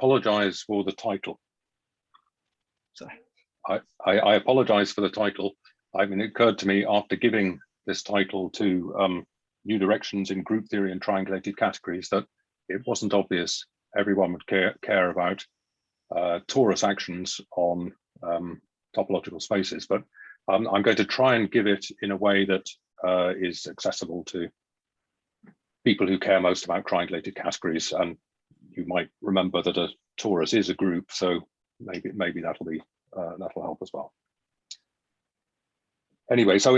apologize for the title. Sorry. I apologize for the title. I mean, it occurred to me after giving this title to new directions in group theory and triangulated categories that it wasn't obvious everyone would care about torus actions on topological spaces, but I'm going to try and give it in a way that is accessible to people who care most about triangulated categories. And you might remember that a torus is a group, so maybe that'll help as well. Anyway, so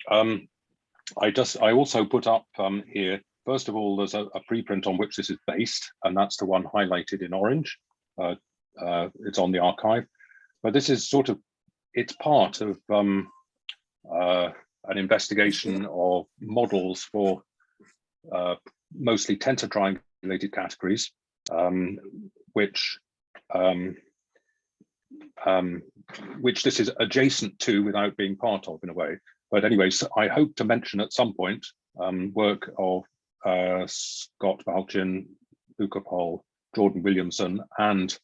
I also put up here, first of all, there's a preprint on which this is based, and that's the one highlighted in orange. It's on the archive, but this is sort of, it's part of an investigation of models for mostly tensor triangulated categories, which this is adjacent to without being part of in a way. But anyway, so I hope to mention at some point work of Scott Balchin, Luca Pohl, Jordan Williamson, and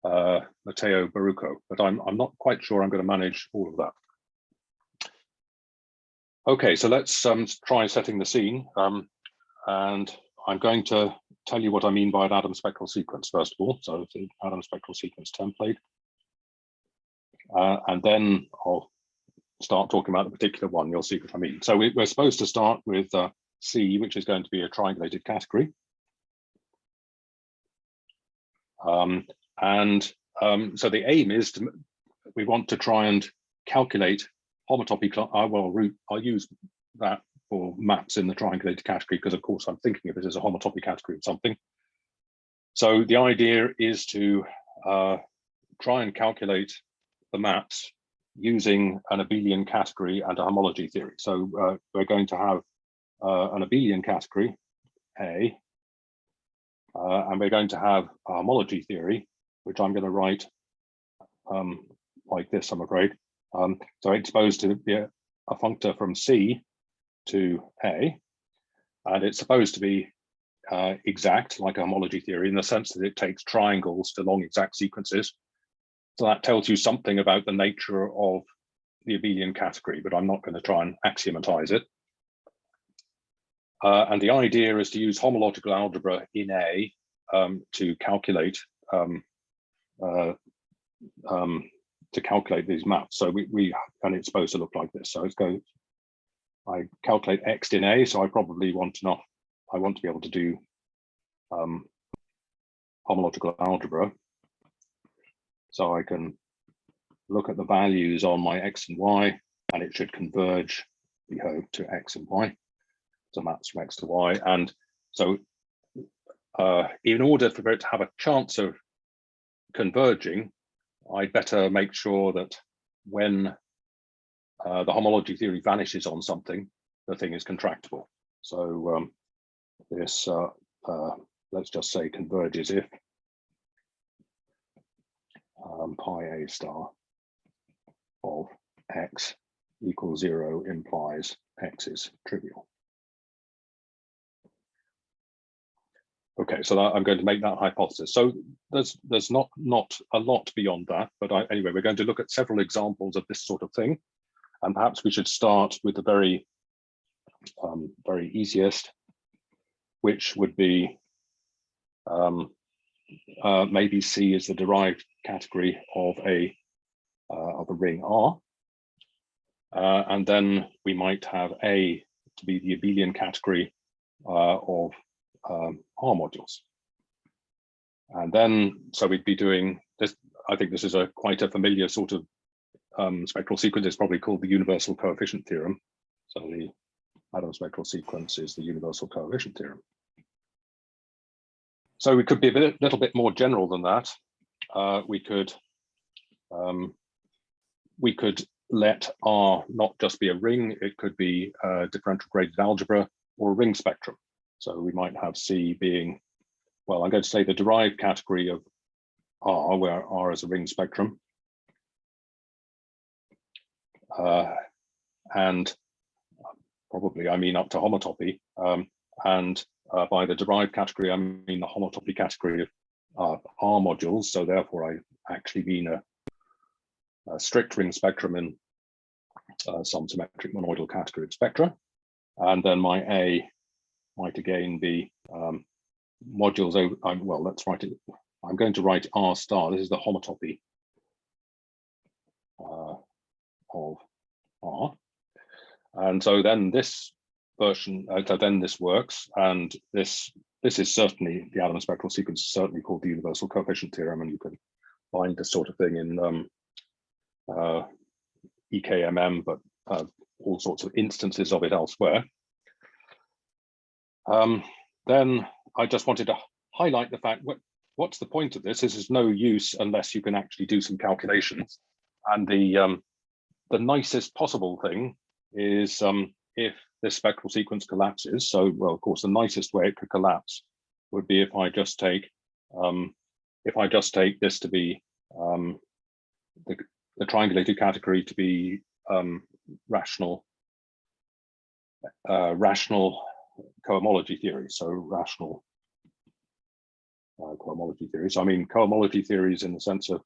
Matteo Barucco, but I'm not quite sure I'm going to manage all of that. Okay, so let's try setting the scene, and I'm going to tell you what I mean by an Adam spectral sequence first of all. So the Adam spectral sequence template, and then I'll start talking about the particular one. You'll see what I mean. So we're supposed to start with C, which is going to be a triangulated category. So the aim is we want to try and calculate homotopy. I'll use that for maps in the triangulated category because, of course, I'm thinking of it as a homotopy category of something. So the idea is to try and calculate the maps using an abelian category and a homology theory. So we're going to have an abelian category, A, and we're going to have a homology theory, which I'm going to write like this, I'm afraid. So it's supposed to be a functor from C to A, and it's supposed to be exact, like a homology theory, in the sense that it takes triangles to long exact sequences. So that tells you something about the nature of the abelian category, but I'm not going to try and axiomatize it. And the idea is to use homological algebra in A to calculate these maps. So and it's supposed to look like this. So I calculate X in A, so I probably want to be able to do homological algebra. So I can look at the values on my X and Y, and it should converge, we hope, to X and Y. So maps from X to Y. And so in order for it to have a chance of converging, I'd better make sure that when the homology theory vanishes on something, the thing is contractible. So this, let's just say, converges if pi a star of X equals 0 implies X is trivial. Okay, so I'm going to make that hypothesis. So there's not a lot beyond that, but anyway, we're going to look at several examples of this sort of thing, and perhaps we should start with the very easiest, which would be maybe C is the derived category of a ring R, and then we might have A to be the abelian category of R modules. And then, so we'd be doing this. I think this is quite a familiar sort of spectral sequence. It's probably called the universal coefficient theorem. So the Adam spectral sequence is the universal coefficient theorem. So we could be a little bit more general than that. We could let R not just be a ring, it could be a differential graded algebra or a ring spectrum. So we might have C being, well, I'm going to say the derived category of R, where R is a ring spectrum. And probably I mean up to homotopy. And by the derived category, I mean the homotopy category of are modules, so therefore I actually mean a strict ring spectrum in some symmetric monoidal category of spectra. And then my A might again be modules over, well, let's write it. I'm going to write R star. This is the homotopy of R. And so then this version, so then this works. And this is certainly, the Adam spectral sequence is certainly called the universal coefficient theorem. And you can find this sort of thing in EKMM, but all sorts of instances of it elsewhere. Then I just wanted to highlight the fact, what's the point of this? This is no use unless you can actually do some calculations. And the nicest possible thing is if this spectral sequence collapses. So, well, of course, the nicest way it could collapse would be if I just take this to be the triangulated category to be rational cohomology theory. So rational cohomology theory. So I mean cohomology theories in the sense of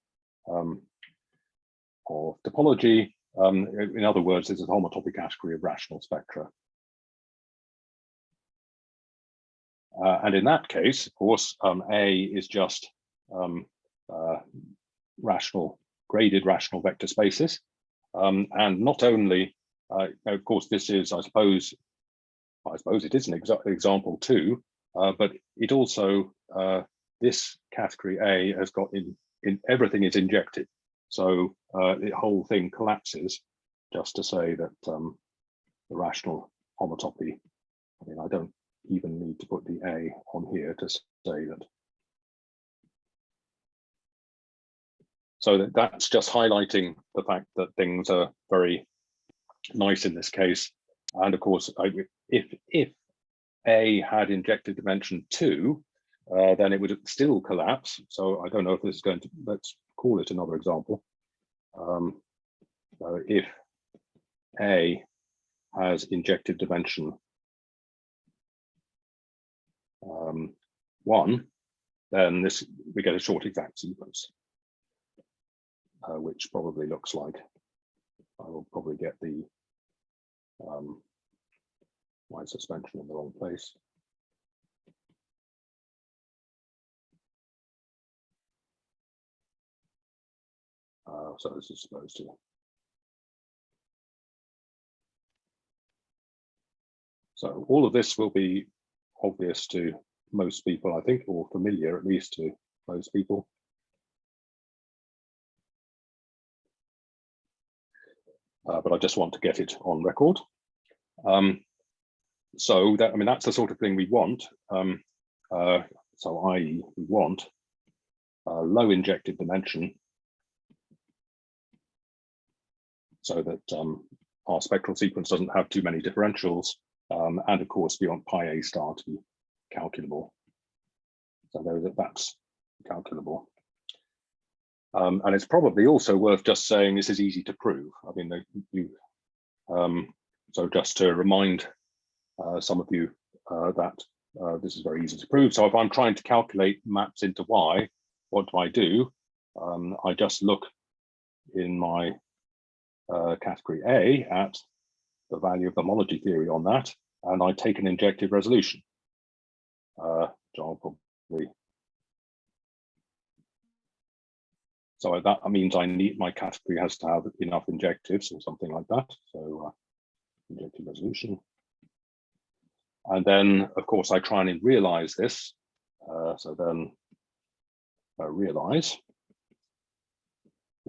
topology. In other words, this is a homotopy category of rational spectra. And in that case, of course, A is just graded rational vector spaces. And not only, of course, this is, I suppose it is an example too, but it also, this category A has got in everything is injected. So the whole thing collapses just to say that the rational homotopy, I mean, I don't even need to put the A on here to say that. So that's just highlighting the fact that things are very nice in this case. And of course, if A had injected dimension 2, then it would still collapse. So I don't know if this is going to, let's call it another example. If A has injected dimension 1, then we get a short exact sequence, which probably looks like, I will probably get the my suspension in the wrong place. So this is supposed to. So all of this will be obvious to most people, I think, or familiar at least to most people. But I just want to get it on record. So that, I mean, that's the sort of thing we want. So i.e. we want low injected dimension so that our spectral sequence doesn't have too many differentials. And of course, we want pi a star to be calculable. So that's calculable. And it's probably also worth just saying this is easy to prove. I mean, so just to remind some of you that this is very easy to prove. So if I'm trying to calculate maps into Y, what do? I just look in my category A at the value of the homology theory on that, and I take an injective resolution. So that means my category has to have enough injectives or something like that. So injective resolution. And then, of course, I try and realize this. So then realize.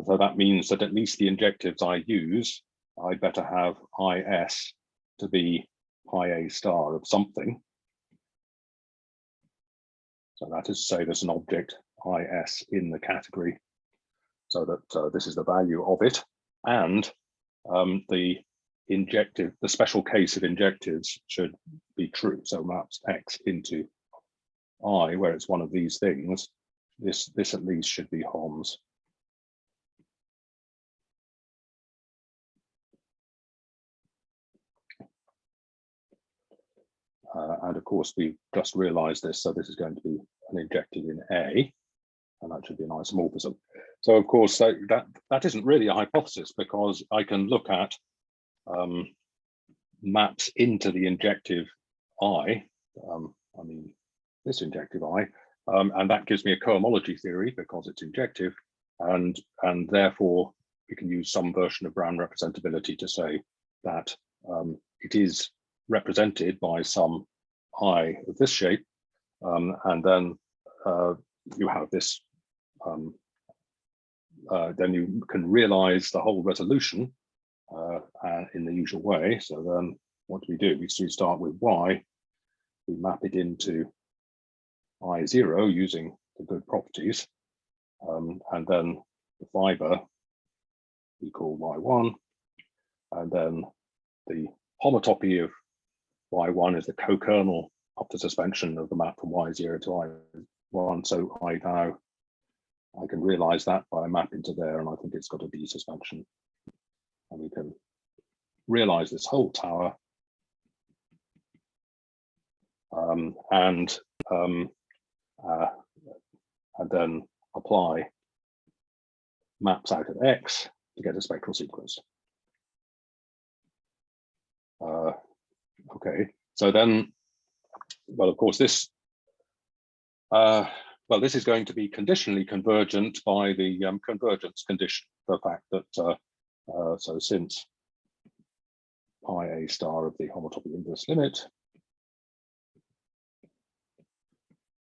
So that means that at least the injectives I use, I better have IS to be pi a star of something. So that is to say there's an object IS in the category, so that this is the value of it. And the special case of injectives should be true. So maps X into I, where it's one of these things, this at least should be HOMS. And of course, we just realized this, so this is going to be an injective in A. and that should be an isomorphism. So of course, that isn't really a hypothesis, because I can look at maps into the injective I, I mean this injective I, and that gives me a cohomology theory because it's injective, and therefore we can use some version of Brown representability to say that it is represented by some I of this shape, and then you have this, then you can realize the whole resolution in the usual way. So then what do? We start with Y, we map it into I0 using the good properties, and then the fiber we call Y1, and then the homotopy of Y1 is the co-kernel up to suspension of the map from Y0 to I1. So I can realize that by a map into there, and I think it's got a D suspension. And we can realize this whole tower, and then apply maps out of X to get a spectral sequence. Okay, so then, well, of course, this this is going to be conditionally convergent by the convergence condition, the fact that so since pi a star of the homotopy inverse limit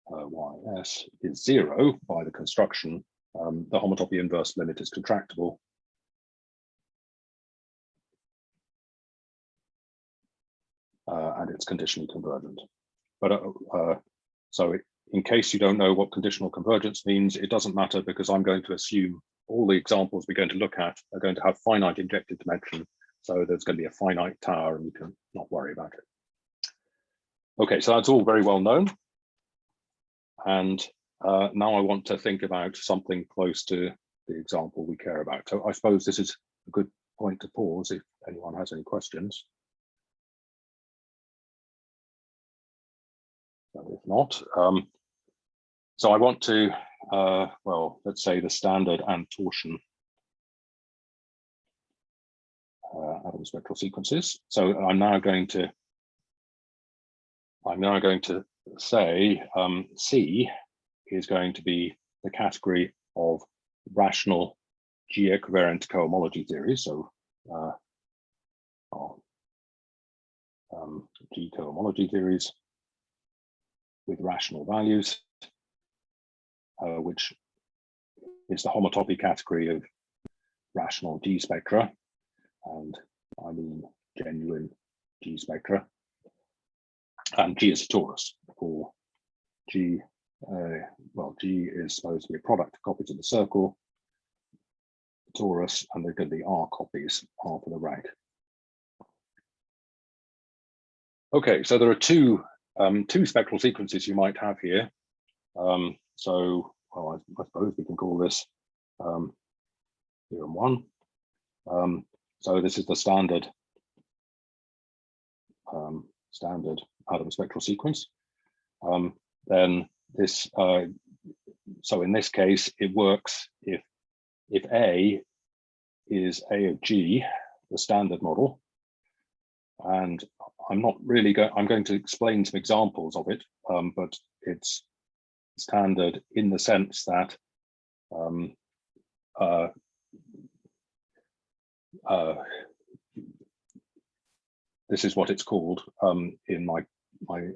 ys is 0 by the construction, the homotopy inverse limit is contractible. And it's conditionally convergent. But so in case you don't know what conditional convergence means, it doesn't matter, because I'm going to assume all the examples we're going to look at are going to have finite injective dimension. So there's going to be a finite tower, and you can not worry about it. Okay, so that's all very well known. And now I want to think about something close to the example we care about. So I suppose this is a good point to pause if anyone has any questions. If not, so I want to, well, let's say the standard and torsion atom spectral sequences. So I'm now going to say C is going to be the category of rational G-equivariant cohomology theories. So G cohomology theories with rational values, which is the homotopy category of rational G-spectra, and I mean genuine G-spectra. And G is a torus for G. Well, G is supposed to be a product of copies of the circle, torus, and they're going to be R copies, R for the rank. Okay, so there are two spectral sequences you might have here. So, well, I suppose we can call this Theorem 1. So this is the standard atom spectral sequence. Then this, so in this case, it works if A is A of G, the standard model, and I'm not really going, I'm going to explain some examples of it, but it's standard in the sense that this is what it's called in my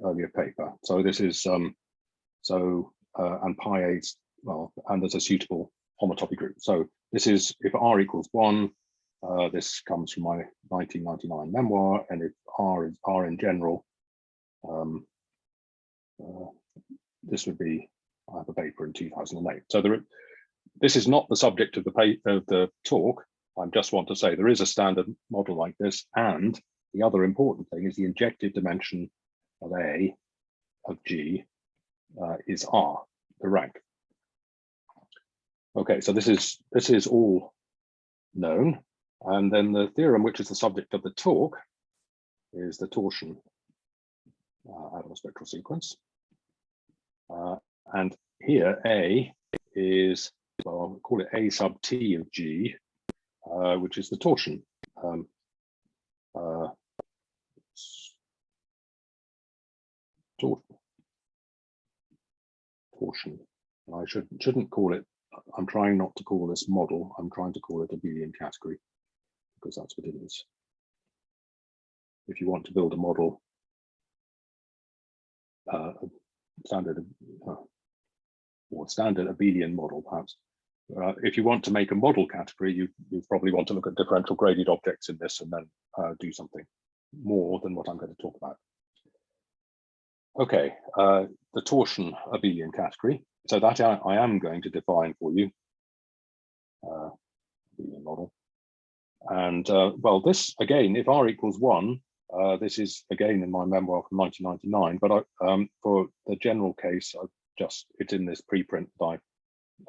earlier paper. So this is and pi a, well, and there's a suitable homotopy group. So this is if R equals 1. This comes from my 1999 memoir, and if R is R in general, this would be, I have a paper in 2008. So this is not the subject of the talk. I just want to say there is a standard model like this, and the other important thing is the injective dimension of A of G is R, the rank. Okay, so this is all known. And then the theorem, which is the subject of the talk, is the torsion atom spectral sequence. And here A is, well, I'll call it A sub T of G, which is the torsion. Torsion. I shouldn't call it. I'm trying not to call this model. I'm trying to call it abelian category because that's what it is. If you want to build a model, standard abelian model, perhaps. If you want to make a model category, you probably want to look at differential graded objects in this and then do something more than what I'm going to talk about. Okay, the torsion abelian category. So that I am going to define for you, abelian model. And well, this again, if R equals 1, this is again in my memoir from 1999, but for the general case, it's in this preprint that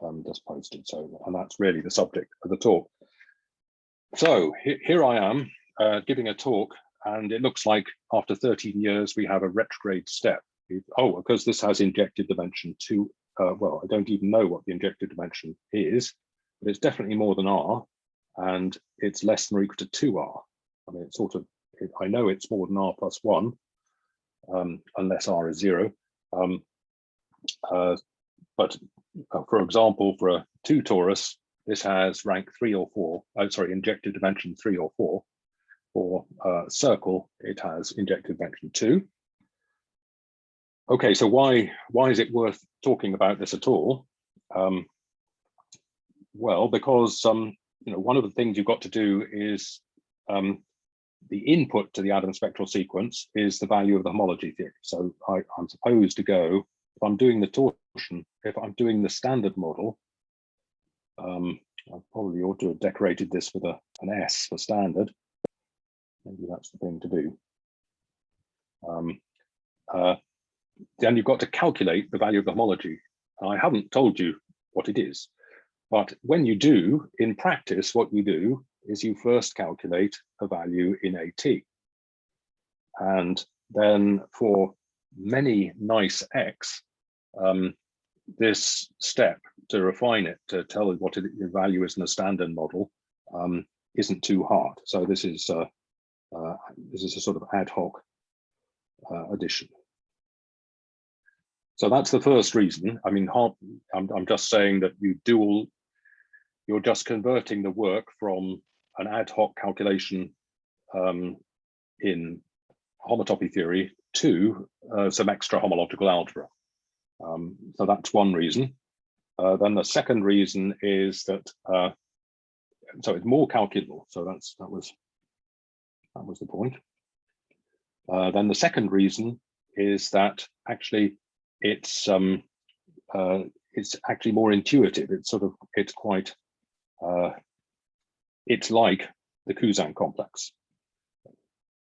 I just posted. So, and that's really the subject of the talk. So here I am giving a talk, and it looks like after 13 years we have a retrograde step. Oh, because this has injective dimension 2. Well, I don't even know what the injective dimension is, but it's definitely more than R, and it's less than or equal to 2R. I mean, it's sort of, I know it's more than R plus 1, unless R is 0. But for example, for a 2 torus, this has rank 3 or 4. Oh, sorry, injective dimension 3 or 4. For a circle, it has injective dimension 2. Okay, so why is it worth talking about this at all? Well, because one of the things you've got to do is the input to the Adam spectral sequence is the value of the homology theory. So I'm supposed to go, if I'm doing the torsion, if I'm doing the standard model, I probably ought to have decorated this with an S for standard. Maybe that's the thing to do. Then you've got to calculate the value of the homology. I haven't told you what it is, but when you do, in practice, what you do is you first calculate a value in AT. And then for many nice X, this step to refine it, to tell what the value is in a standard model, isn't too hard. So this is a sort of ad hoc addition. So that's the first reason. I mean, I'm just saying that you're just converting the work from an ad hoc calculation in homotopy theory to some extra homological algebra. So that's one reason. Then the second reason is that so it's more calculable. So that was the point. Then the second reason is that actually it's actually more intuitive. It's like the Kuzan complex.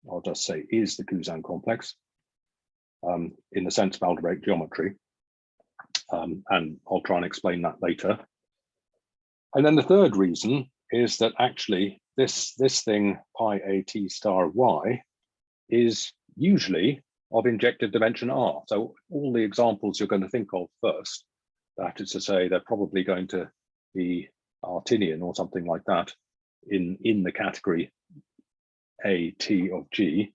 I'll just say is the Kuzan complex in the sense of algebraic geometry. And I'll try and explain that later. And then the third reason is that actually this thing pi AT star Y is usually of injective dimension R. So all the examples you're going to think of first, that is to say, they're probably going to be Artinian or something like that in the category AT of G.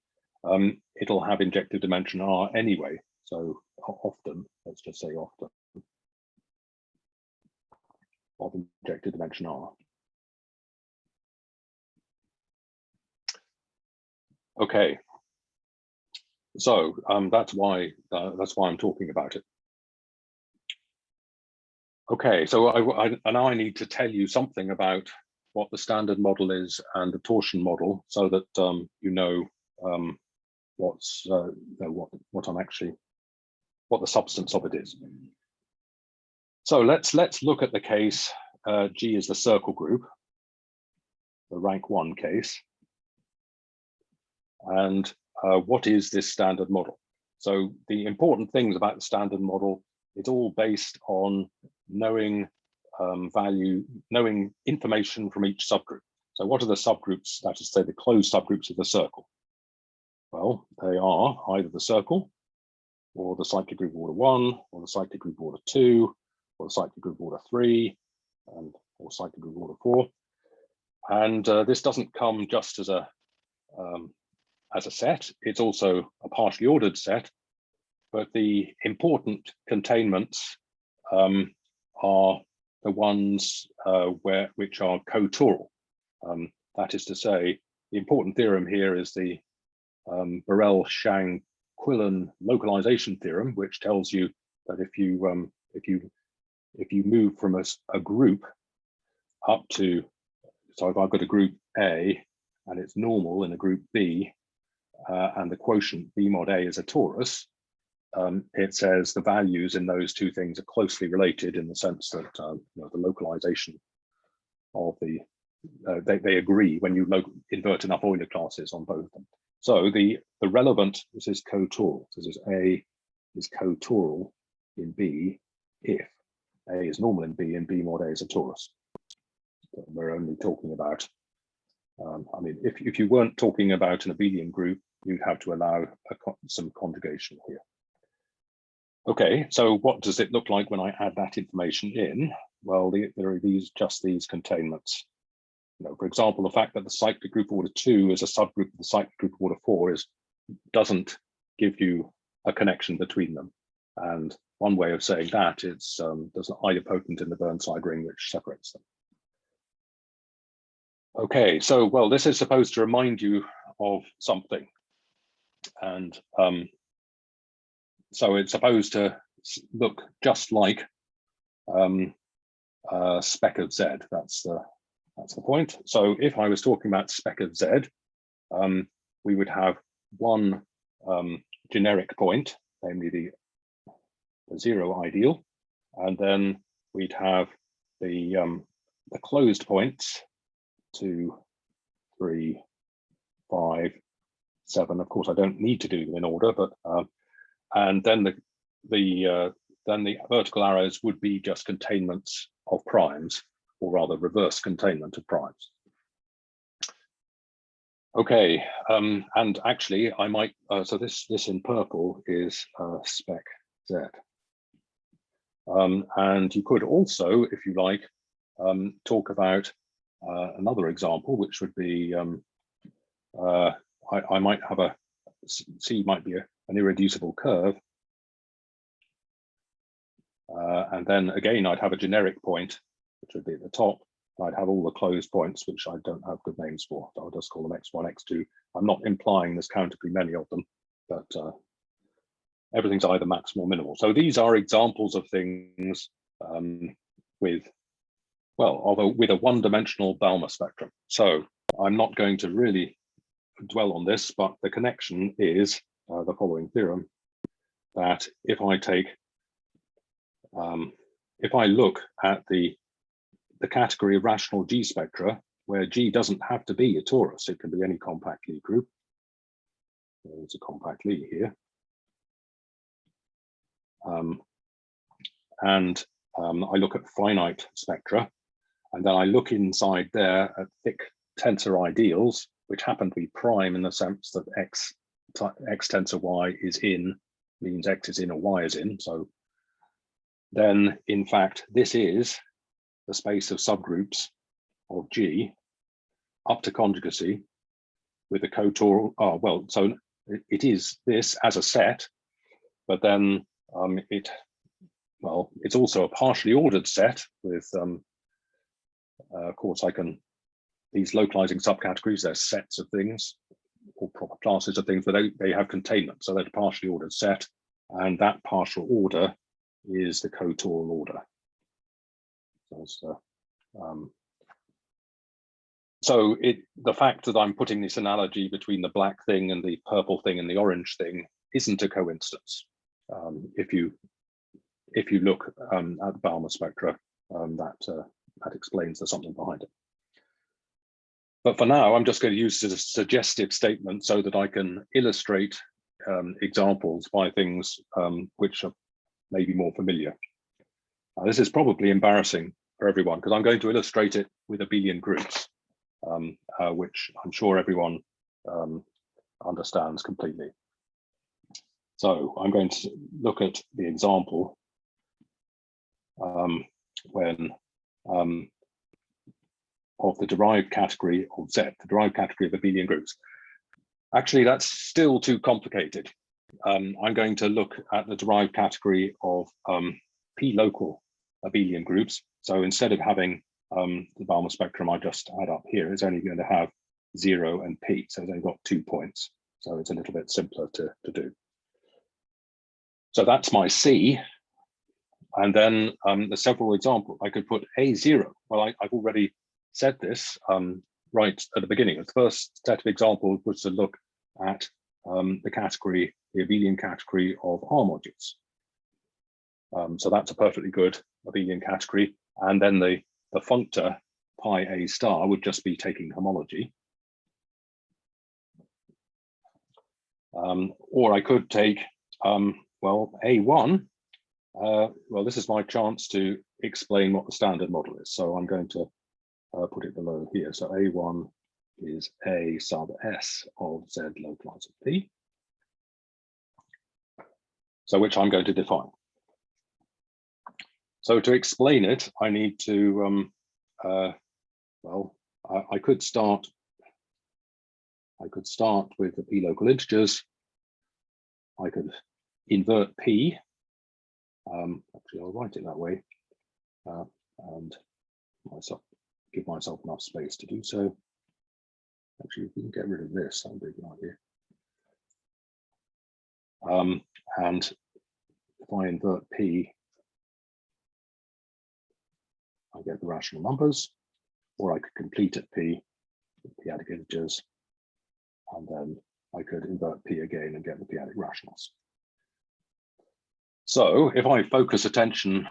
It'll have injective dimension R anyway. So often, let's just say often, of injective dimension R. Okay. So that's why I'm talking about it. Okay, so now I need to tell you something about what the standard model is and the torsion model, so that you know what the substance of it is. So let's look at the case G is the circle group, the rank 1 case, and what is this standard model? So the important things about the standard model, it's all based on knowing knowing information from each subgroup. So what are the subgroups, that is to say the closed subgroups of the circle? Well, they are either the circle or the cyclic group order 1 or the cyclic group order 2 or the cyclic group of order 3, and or cyclic group of order 4. And this doesn't come just as a set. It's also a partially ordered set, but the important containments are the ones which are cotoral. That is to say, the important theorem here is the Borel-Quillen localization theorem, which tells you that if you move from a group up to, so if I've got a group A and it's normal in a group B, and the quotient B mod A is a torus, it says the values in those two things are closely related in the sense that you know, the localization of the they agree when you invert enough Euler classes on both of them. So the relevant, this is cotoral. This is A is cotoral in B if A is normal in B and B mod A is a torus. But we're only talking about, I mean, if you weren't talking about an abelian group, you'd have to allow some conjugation here. Okay, so what does it look like when I add that information in? Well, there are just these containments. You know, for example, the fact that the cyclic group order 2 is a subgroup of the cyclic group order 4 doesn't give you a connection between them. And one way of saying that is there's an idempotent in the Burnside ring which separates them. Okay, so well, this is supposed to remind you of something. And so it's supposed to look just like spec of Z. That's the point. So if I was talking about spec of Z, we would have one generic point, namely the zero ideal, and then we'd have the closed points 2, 3, 5, 7. Of course, I don't need to do them in order, but and then the vertical arrows would be just containments of primes, or rather reverse containment of primes. Okay, and actually I might, so this in purple is spec Z. And you could also, if you like, talk about another example, which would be, I might have C might be an irreducible curve. And then again, I'd have a generic point, which would be at the top. I'd have all the closed points, which I don't have good names for. So I'll just call them X1, X2. I'm not implying there's countably many of them, but everything's either maximal or minimal. So these are examples of things with a one-dimensional Balmer spectrum. So I'm not going to really dwell on this, but the connection is the following theorem, that if I take, if I look at the category of rational G spectra, where G doesn't have to be a torus, it can be any compact Lie group. There's a compact Lie here. I look at finite spectra, and then I look inside there at thick tensor ideals, which happen to be prime in the sense that X tensor Y is in, means X is in or Y is in. So then, in fact, this is the space of subgroups of G up to conjugacy with a cotoral, well, so it is this as a set, but then it's also a partially ordered set with, of course, these localizing subcategories, they're sets of things or proper classes of things, but they have containment. So they're a partially ordered set, and that partial order is the cotoral order. So the fact that I'm putting this analogy between the black thing and the purple thing and the orange thing isn't a coincidence. If you look at the Balmer spectra, that explains there's something behind it. But for now, I'm just going to use it as a suggestive statement so that I can illustrate examples by things which are maybe more familiar. This is probably embarrassing for everyone because I'm going to illustrate it with abelian groups, which I'm sure everyone understands completely. So I'm going to look at the example when of the derived category of Z, the derived category of abelian groups. Actually, that's still too complicated. I'm going to look at the derived category of P local abelian groups. So instead of having the Balmer spectrum I just had up here, it's only going to have 0 and P. So it's only got 2 points. So it's a little bit simpler to do. So that's my C. And then there's several examples. I could put A0. Well, I've already said this right at the beginning. The first set of examples was to look at the category, the abelian category of R modules. So that's a perfectly good abelian category. And then the functor pi A star would just be taking homology. Or I could take, well, A1. Well, this is my chance to explain what the standard model is. So I'm going to put it below here. So A1 is A sub S of Z localized at P. So which I'm going to define. So to explain it, I need to, well, I could start with the P local integers. I could invert P. Actually, I'll write it that way, and give myself enough space to do so. Actually, if we can get rid of this, that would be a good idea. And if I invert P, I get the rational numbers, or I could complete at P with p-adic integers, and then I could invert P again and get the p-adic rationals. So if I focus attention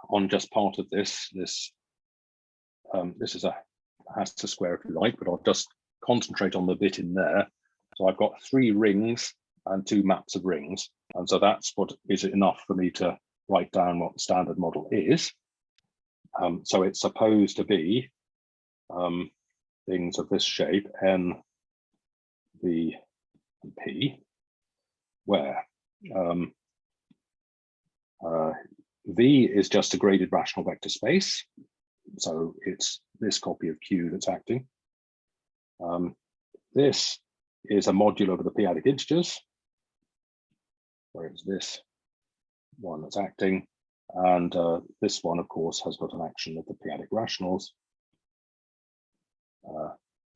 on just part of this is a Hasse square if you like, but I'll just concentrate on the bit in there. So I've got 3 rings and 2 maps of rings. And so that's what is enough for me to write down what the standard model is. So it's supposed to be things of this shape, N, V, and P, where V is just a graded rational vector space. So it's this copy of Q that's acting. This is a modulo over the p-adic integers, where it's this one that's acting. And this one, of course, has got an action of the p-adic rationals.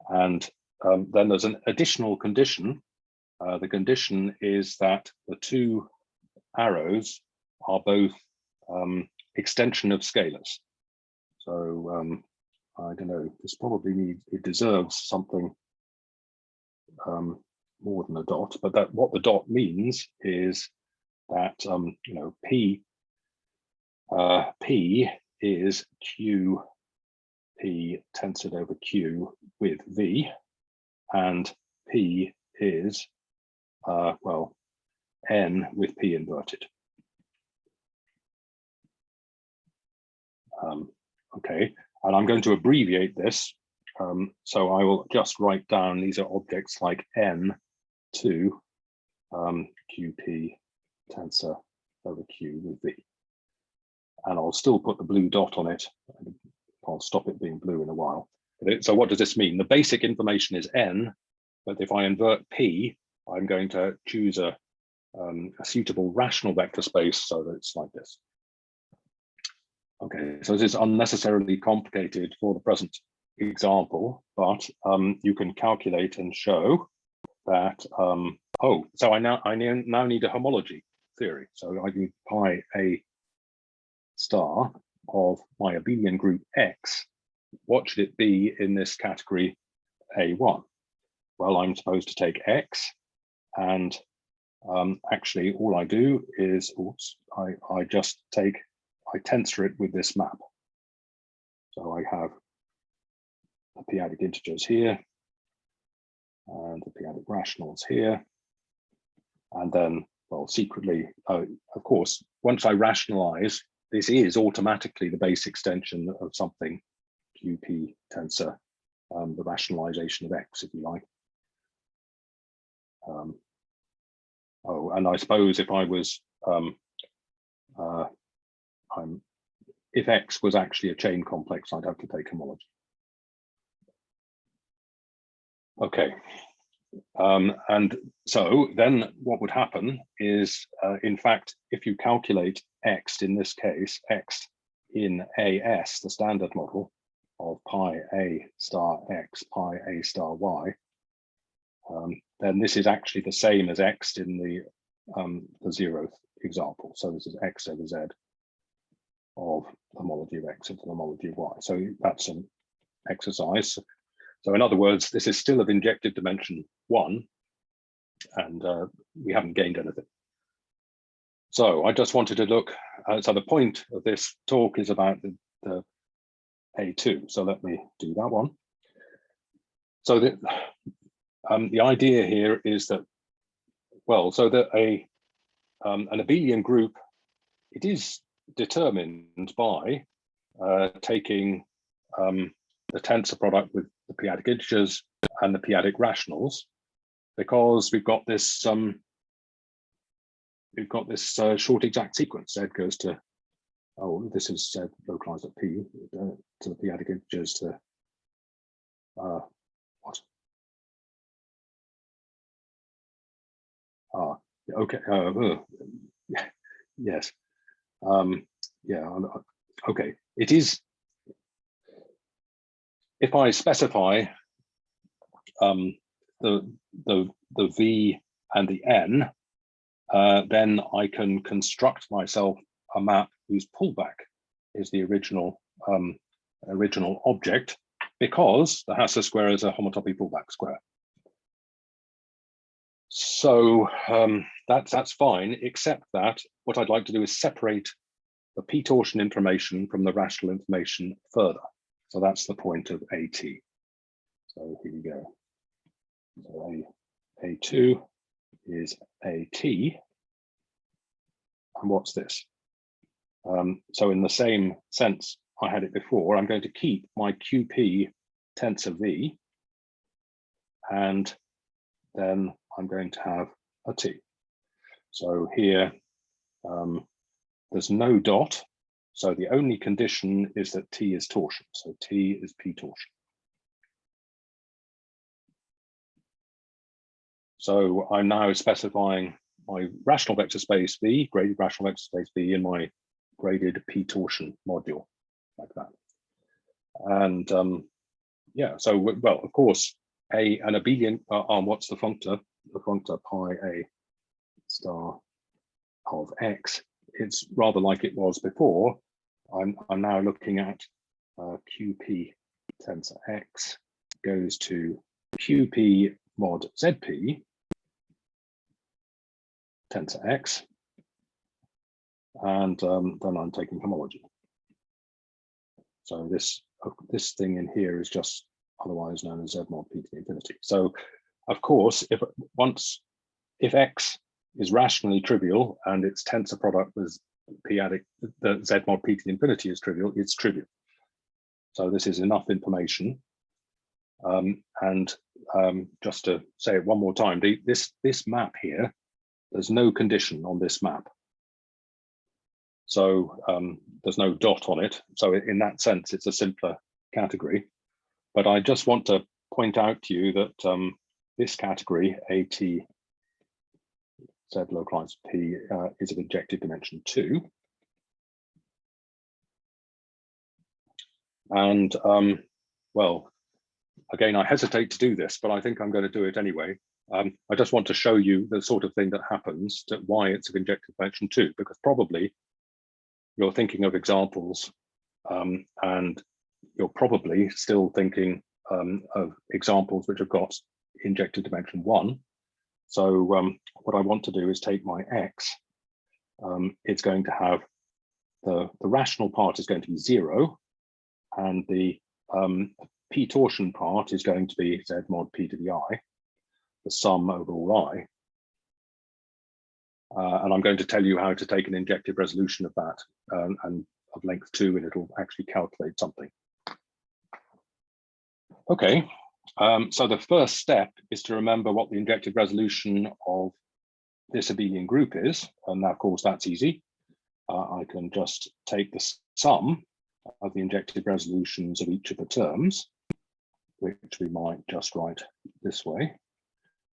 And then there's an additional condition. The condition is that the 2 arrows are both extension of scalars. So I don't know, this probably it deserves something more than a dot, but that what the dot means is that you know, P is Q P tensored over Q with V, and P is well, N with P inverted. Okay, and I'm going to abbreviate this. So I will just write down these are objects like N to QP tensor over Q with V. And I'll still put the blue dot on it. I'll stop it being blue in a while. So what does this mean? The basic information is N, but if I invert P, I'm going to choose a suitable rational vector space so that it's like this. Okay, so this is unnecessarily complicated for the present example, but you can calculate and show that, oh, so I now need a homology theory. So I need pi A star of my abelian group X. What should it be in this category A1? Well, I'm supposed to take X, and actually all I do is, oops, I just take, I tensor it with this map. So I have the p-adic integers here, and the p-adic rationals here. And then, well, secretly, of course, once I rationalize, this is automatically the base extension of something, QP tensor, the rationalization of X, if you like. Oh, and I suppose if I was, I'm if X was actually a chain complex, I'd have to take homology. Okay. And so then what would happen is, in fact, if you calculate X, in this case, X in AS, the standard model of pi A star X, pi A star Y, then this is actually the same as X in the 0th example. So this is X over Z of homology of X into the homology of Y. So that's an exercise. So in other words, this is still of injective dimension 1, and we haven't gained anything. So I just wanted to look, so the point of this talk is about the A2. So let me do that one. So the idea here is that, well, so that an abelian group, it is determined by taking the tensor product with the p-adic integers and the p-adic rationals, because we've got this short exact sequence. Z goes to, oh, this is Z localized at p to the p-adic integers to what? Okay. Yes. Yeah. Okay. It is. If I specify the V and the N, then I can construct myself a map whose pullback is the original object, because the Hasse square is a homotopy pullback square. So that's fine, except that what I'd like to do is separate the p-torsion information from the rational information further. So that's the point of AT. So here we go. So A2 is AT. And what's this? So in the same sense I had it before, I'm going to keep my QP tensor V, and then I'm going to have a T. So here, there's no dot. So the only condition is that T is torsion. So T is P torsion. So I'm now specifying my rational vector space V, graded rational vector space V, in my graded P torsion module, like that. And yeah, so, well, of course, an abelian, what's the functor? The functor pi A star of X. It's rather like it was before. I'm now looking at QP tensor X goes to QP mod ZP tensor X, and then I'm taking homology. So this thing in here is just otherwise known as Z mod P to the infinity. So of course, if X is rationally trivial and its tensor product was p-adic, the Z mod P to the infinity is trivial, it's trivial. So this is enough information. And just to say it one more time, this map here, there's no condition on this map. So there's no dot on it. So in that sense, it's a simpler category. But I just want to point out to you that this category, AT Z localized P, is of injective dimension 2. And well, again, I hesitate to do this, but I think I'm going to do it anyway. I just want to show you the sort of thing that happens, to why it's of injective dimension 2, because probably you're thinking of examples and you're probably still thinking of examples which have got injective dimension 1. So what I want to do is take my X. It's going to have the rational part is going to be 0, and the P torsion part is going to be Z mod P to the I, the sum over all I. And I'm going to tell you how to take an injective resolution of that and of length 2, and it'll actually calculate something. Okay, so the first step is to remember what the injective resolution of this abelian group is. And of course, that's easy. I can just take the sum of the injective resolutions of each of the terms, which we might just write this way.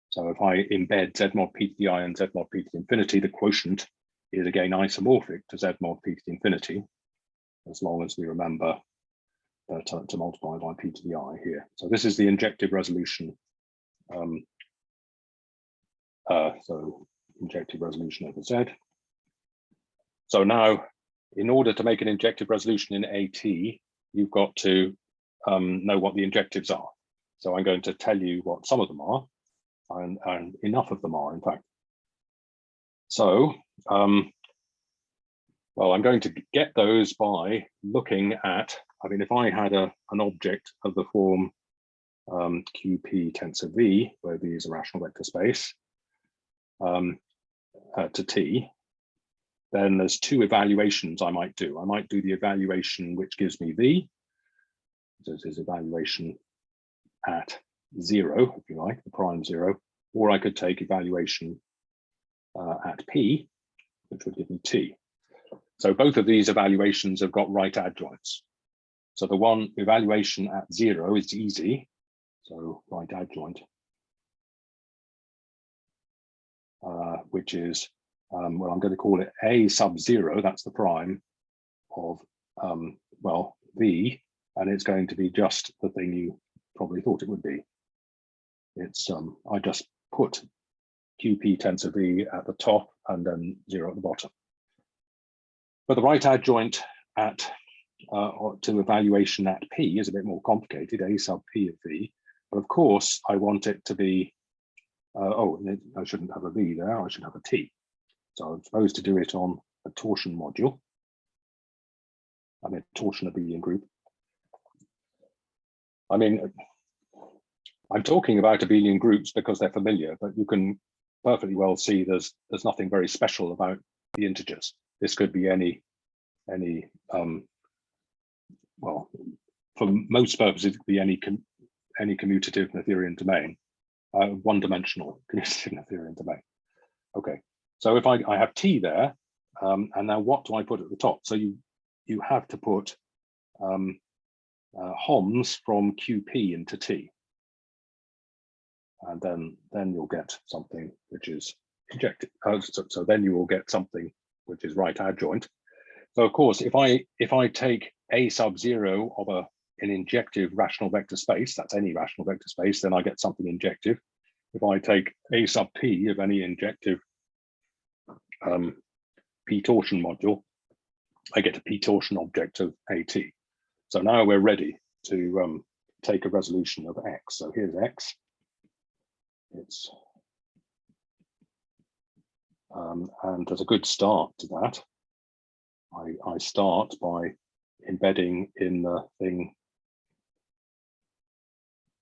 So if I embed Z mod P to the I and Z mod P to the infinity, the quotient is again isomorphic to Z mod P to the infinity, as long as we remember to multiply by P to the I here. So this is the injective resolution. So injective resolution over Z. So now, in order to make an injective resolution in AT, you've got to know what the injectives are. So I'm going to tell you what some of them are, and enough of them are, in fact. So, well, I'm going to get those by looking at, I mean, if I had an object of the form QP tensor V, where V is a rational vector space, to T, then there's two evaluations I might do. I might do the evaluation which gives me V. This is evaluation at 0, if you like, the prime 0, or I could take evaluation at P, which would give me T. So both of these evaluations have got right adjoints. So the one evaluation at 0 is easy, so right adjoint, which is, well, I'm going to call it A sub 0, that's the prime of, well, V, and it's going to be just the thing you probably thought it would be. It's, I just put QP tensor V at the top and then 0 at the bottom. But the right adjoint at to evaluation at P is a bit more complicated, A sub P of V. But of course, I want it to be, oh, I shouldn't have a V there, I should have a T. So I'm supposed to do it on a torsion module. I mean, torsion abelian group. I mean, I'm talking about abelian groups because they're familiar, but you can perfectly well see there's nothing very special about the integers. This could be any well, for most purposes, it could be any commutative Noetherian domain, one-dimensional commutative Noetherian domain. Okay, so if I have T there, and now what do I put at the top? So you have to put HOMS from QP into T, and then you'll get something which is injective. So then you will get something which is right adjoint. So of course, if I take A sub 0 of an injective rational vector space, that's any rational vector space, then I get something injective. If I take A sub P of any injective P torsion module, I get a P torsion object of AT. So now we're ready to take a resolution of X. So here's X. It's and as a good start to that, I start by embedding in the thing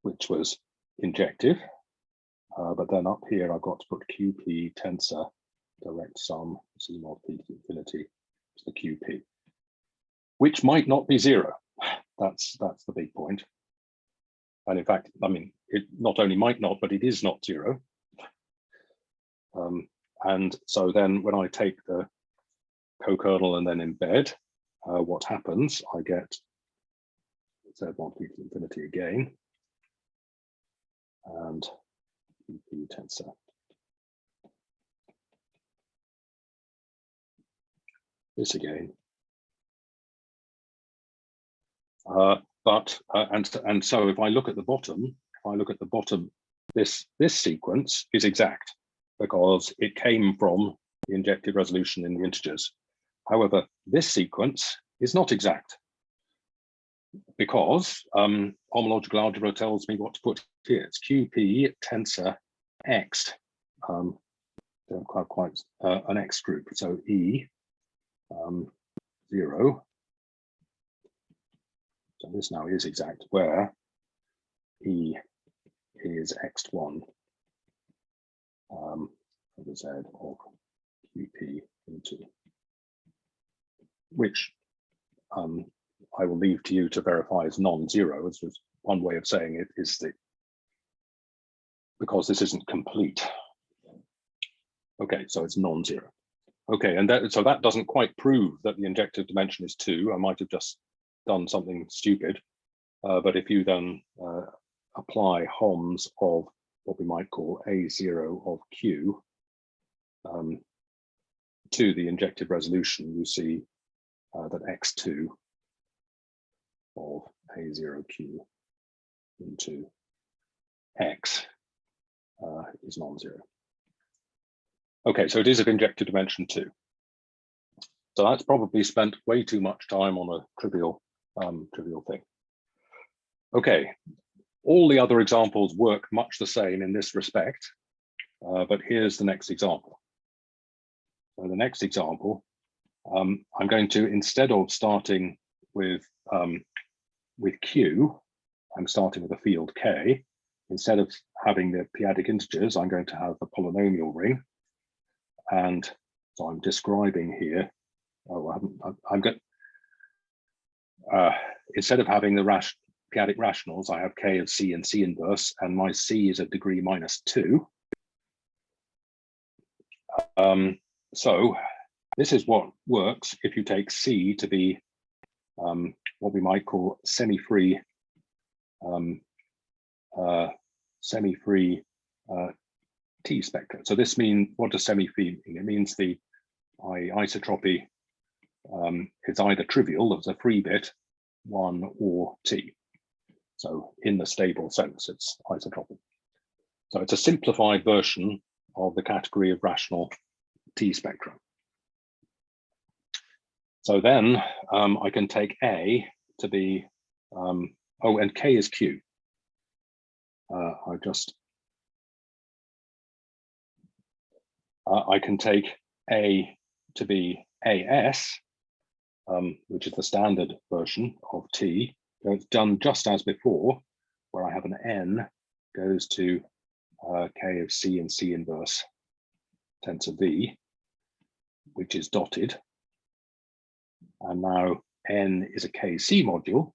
which was injective, but then up here I've got to put QP tensor direct sum C mod P to infinity to the QP, which might not be 0. That's the big point. And in fact, I mean, it not only might not, but it is not 0. And so then when I take the co-kernel and then embed, what happens, I get Z mod P to infinity again, and QP tensor. This again. And so if I look at the bottom, this sequence is exact because it came from the injective resolution in the integers. However, this sequence is not exact because homological algebra tells me what to put here. It's QP tensor X, don't quite an X group. So E 0. So this now is exact, where E is X1 for the Z of QP into, which I will leave to you to verify as non-zero. This was one way of saying it, is because this isn't complete. Okay, so it's non-zero. Okay, and so that doesn't quite prove that the injective dimension is 2. I might have just done something stupid. But if you then apply homs of what we might call A0 of Q to the injective resolution, you see that X2 of A0Q into X is non-zero. Okay, so it is of injective dimension 2. So that's probably spent way too much time on a trivial thing. Okay, all the other examples work much the same in this respect, but here's the next example. So the next example, I'm going to, instead of starting with Q, I'm starting with a field K. Instead of having the p-adic integers, I'm going to have a polynomial ring. And so I'm describing here, instead of having the p-adic rationals, I have K of C and C inverse, and my C is of degree -2. So this is what works if you take C to be what we might call semi-free T spectra. So this means, what does semi-free mean? It means the isotropy is either trivial, there's a free bit, 1 or T. So in the stable sense, it's isotropic. So it's a simplified version of the category of rational T spectra. So then I can take A to be, oh, and K is Q. I can take A to be AS, which is the standard version of T. So it's done just as before, where I have an N goes to K of C and C inverse tensor V, which is dotted. And now N is a KC module,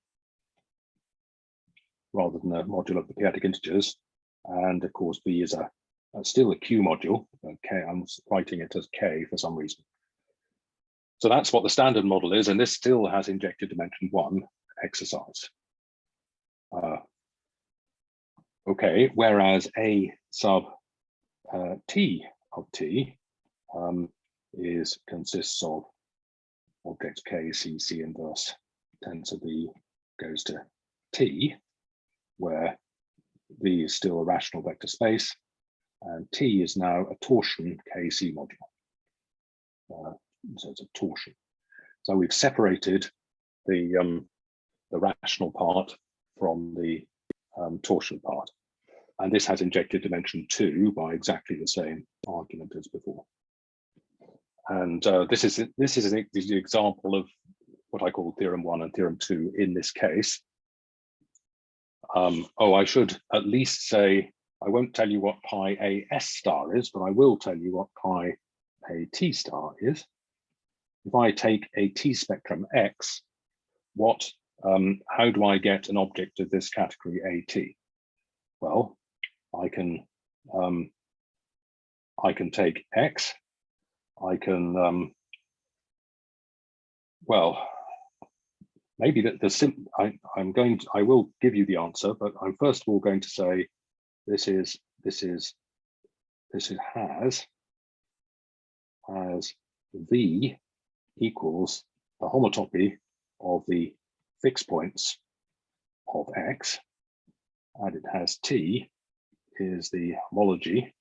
rather than a module of the p-adic integers. And of course, V is still a Q module. K, I'm writing it as K for some reason. So that's what the standard model is, and this still has injective dimension 1 exercise. Okay, whereas A sub T of T consists of objects K, C, C inverse tensor V goes to T, where V is still a rational vector space, and T is now a torsion KC module. So it's a torsion. So we've separated the rational part from the torsion part, and this has injective dimension 2 by exactly the same argument as before. And this is the example of what I call theorem 1 and theorem 2 in this case. Oh, I should at least say, I won't tell you what pi A S star is, but I will tell you what pi A T star is. If I take a T spectrum X, how do I get an object of this category AT? Well, I can take X. I can well, maybe I will give you the answer, but I'm first of all going to say this has V equals the homotopy of the fixed points of X, and it has T is the homology,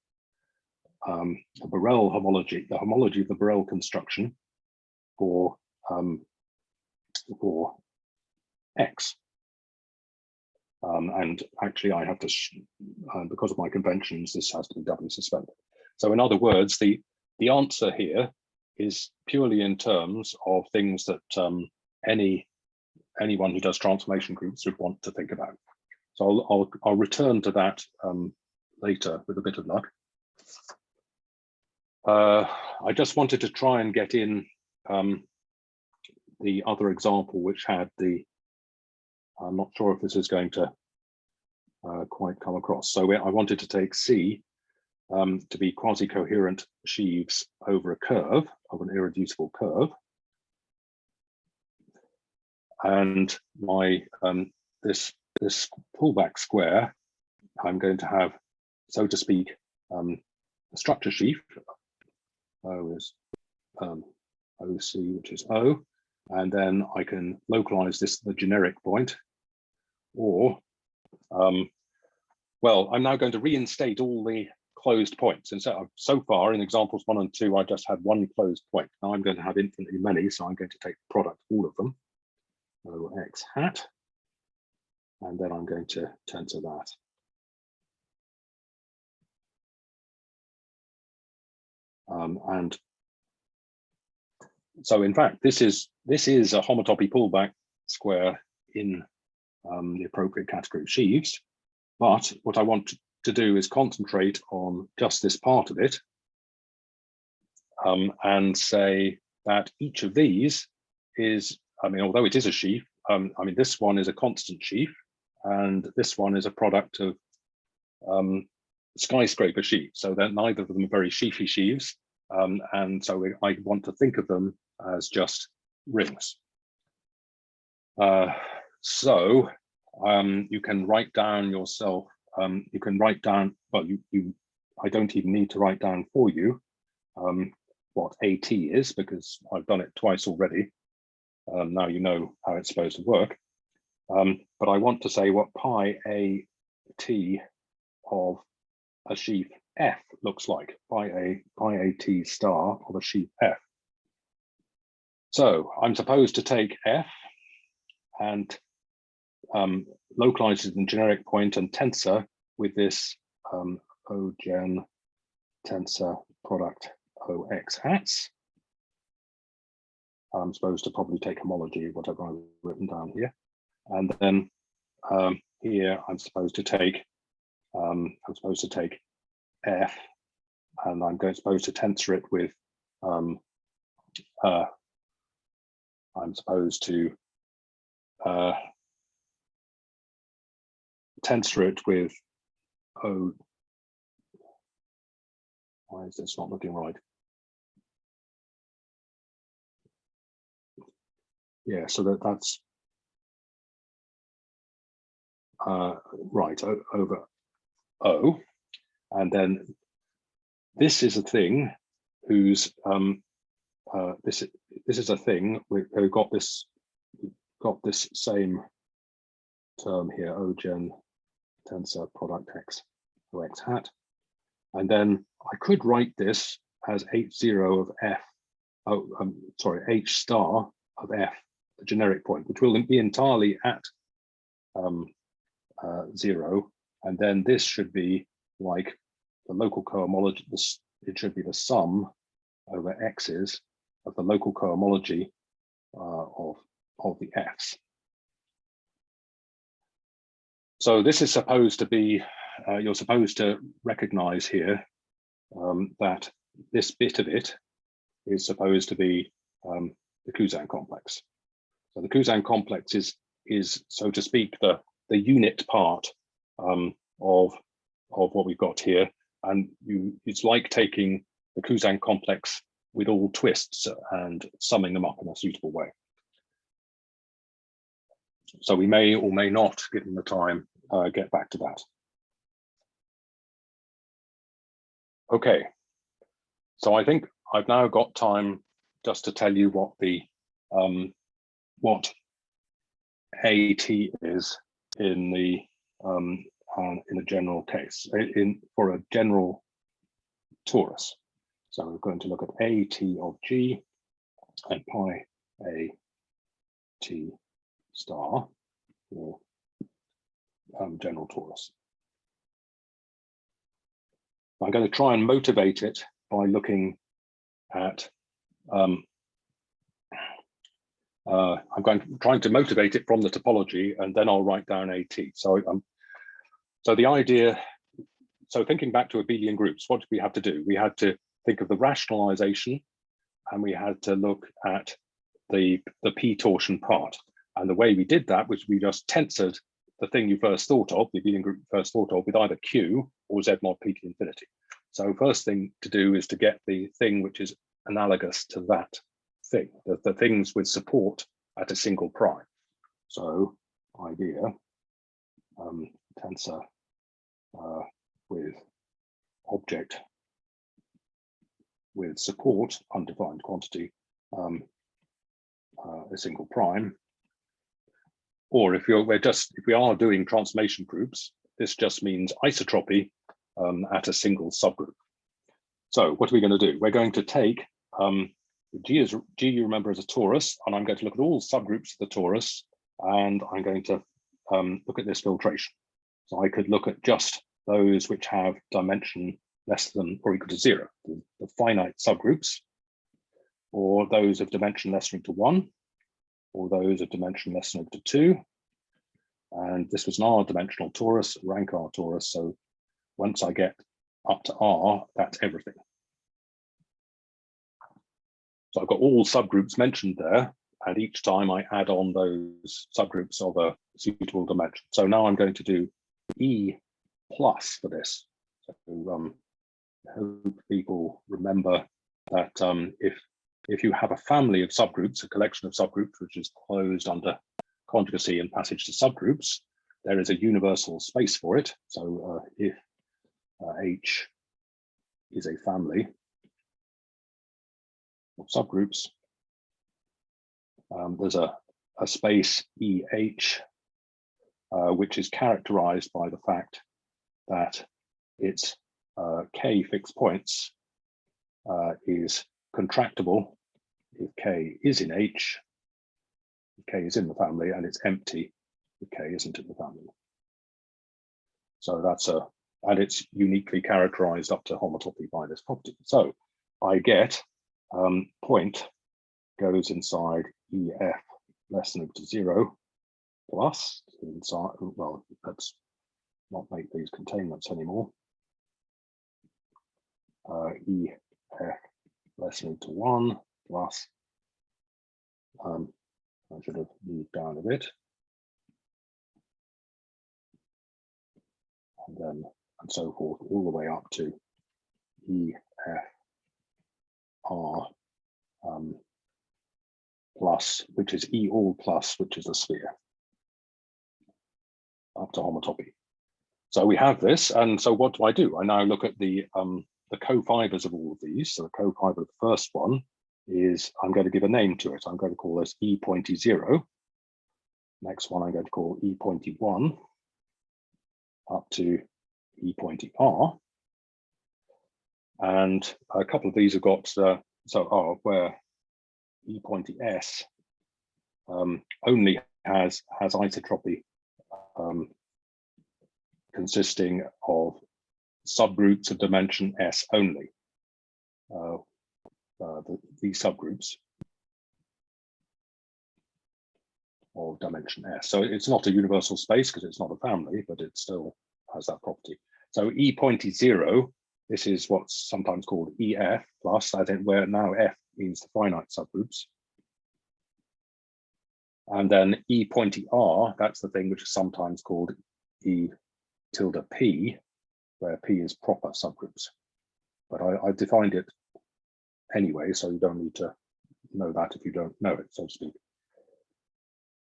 the Borel homology, the homology of the Borel construction for X. And actually I have to, because of my conventions, this has to be doubly suspended. So in other words, the answer here is purely in terms of things that anyone who does transformation groups would want to think about. So I'll return to that later with a bit of luck. I just wanted to try and get in the other example, which had I'm not sure if this is going to quite come across. So I wanted to take C to be quasi-coherent sheaves over a curve, of an irreducible curve. And my this pullback square, I'm going to have, so to speak, a structure sheaf. O is OC, which is O, and then I can localize this to the generic point, or well, I'm now going to reinstate all the closed points. And so far in examples 1 and 2, I just had one closed point. Now I'm going to have infinitely many, so I'm going to take the product of all of them, OX hat, and then I'm going to tensor that. And so in fact, this is a homotopy pullback square in the appropriate category of sheaves. But what I want to do is concentrate on just this part of it, and say that each of these is, I mean, although it is a sheaf, I mean, this one is a constant sheaf, and this one is a product of skyscraper sheaves, so that neither of them are very sheafy sheaves, and so I want to think of them as just rings. So you can write down yourself, you can write down, well, I don't even need to write down for you what AT is, because I've done it twice already. Now you know how it's supposed to work. But I want to say what pi AT of a sheaf F looks like, pi AT star of a sheaf F. So I'm supposed to take F and localize it in generic point and tensor with this O-gen tensor product OX hats. I'm supposed to probably take homology, whatever I've written down here. And then here I'm supposed to take F, and I'm supposed to tensor it with I'm supposed to tensor it with O. Why is this not looking right? Yeah, so that's right, over O, and then this is a thing whose this is a thing we've got this same term here, O-gen tensor product X OX hat, and then I could write this as H0 of F. Oh, sorry, H star of F, the generic point, which will be entirely at 0, and then this should be like the local cohomology. It should be the sum over x's of the local cohomology of the F's. So this is supposed to be, you're supposed to recognize here that this bit of it is supposed to be the Kuzan complex. So the Kuzan complex is so to speak the unit part of what we've got here, and it's like taking the Kuzan complex with all twists and summing them up in a suitable way. So we may or may not, given the time, get back to that. Okay, so I think I've now got time just to tell you what the what AT is in a general case, for a general torus. So we're going to look at AT of G and pi AT star for general torus. I'm going to try and motivate it by looking at I'm trying to motivate it from the topology, and then I'll write down AT. So so the idea, so thinking back to abelian groups, what did we have to do? We had to think of the rationalization, and we had to look at the p torsion part. And the way we did that was we just tensored the thing you first thought of, the abelian group you first thought of, with either Q or Z mod p to infinity. So first thing to do is to get the thing which is analogous to that thing, the things with support at a single prime. So idea, tensor with object with support, undefined quantity, a single prime. Or if we are doing transformation groups, this just means isotropy at a single subgroup. So what are we going to do? We're going to take G, you remember, as a torus, and I'm going to look at all subgroups of the torus, and I'm going to look at this filtration. So I could look at just those which have dimension less than or equal to 0, the finite subgroups, or those of dimension less than or equal to 1, or those of dimension less than or equal to 2. And this was an R-dimensional torus, rank R torus. So once I get up to R, that's everything. So I've got all subgroups mentioned there, and each time I add on those subgroups of a suitable dimension. So now I'm going to do E plus for this. So I hope people remember that if you have a family of subgroups, a collection of subgroups which is closed under conjugacy and passage to subgroups, there is a universal space for it. So if H is a family of subgroups, there's a space EH, which is characterized by the fact that its K fixed points is contractible if K is in H, if K is in the family, and it's empty if K isn't in the family. So that's and it's uniquely characterized up to homotopy by this property. So I get point goes inside EF less than or equal to 0 plus inside, well, let's not make these containments anymore. EF less than or equal to 1 plus, I should have moved down a bit. And then, and so forth, all the way up to EF R plus, which is E all plus, which is a sphere, up to homotopy. So we have this, and so what do? I now look at the co-fibers of all of these. So the co-fiber of the first one is, I'm going to give a name to it. I'm going to call this E pointy 0. Next one I'm going to call E pointy 1 up to E pointy R. And a couple of these have got, where E pointy S only has isotropy consisting of subgroups of dimension S only. These subgroups of dimension S. So it's not a universal space because it's not a family, but it still has that property. So E pointy 0, this is what's sometimes called EF plus, as in where now F means the finite subgroups. And then E pointy R, that's the thing which is sometimes called E tilde P, where P is proper subgroups. But I defined it anyway, so you don't need to know that if you don't know it, so to speak.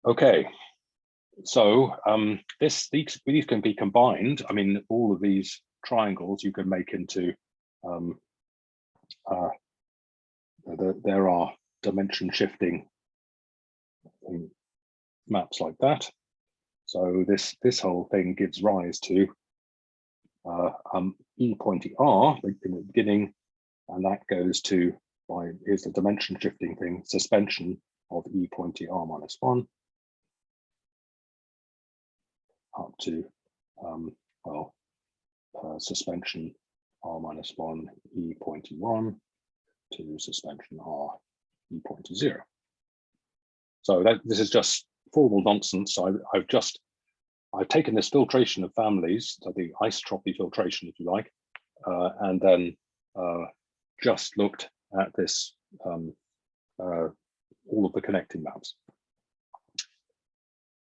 Okay, so these can be combined. I mean, all of these triangles you can make into, there are dimension shifting maps like that. So this whole thing gives rise to E pointy R in the beginning, and that goes to, here's the dimension shifting thing, suspension of E pointy R minus 1 up to, suspension R minus 1 E pointy 1 to suspension R E pointy 0. So this is just formal nonsense. I've taken this filtration of families, so the isotropy filtration, if you like, and then just looked at this, all of the connecting maps.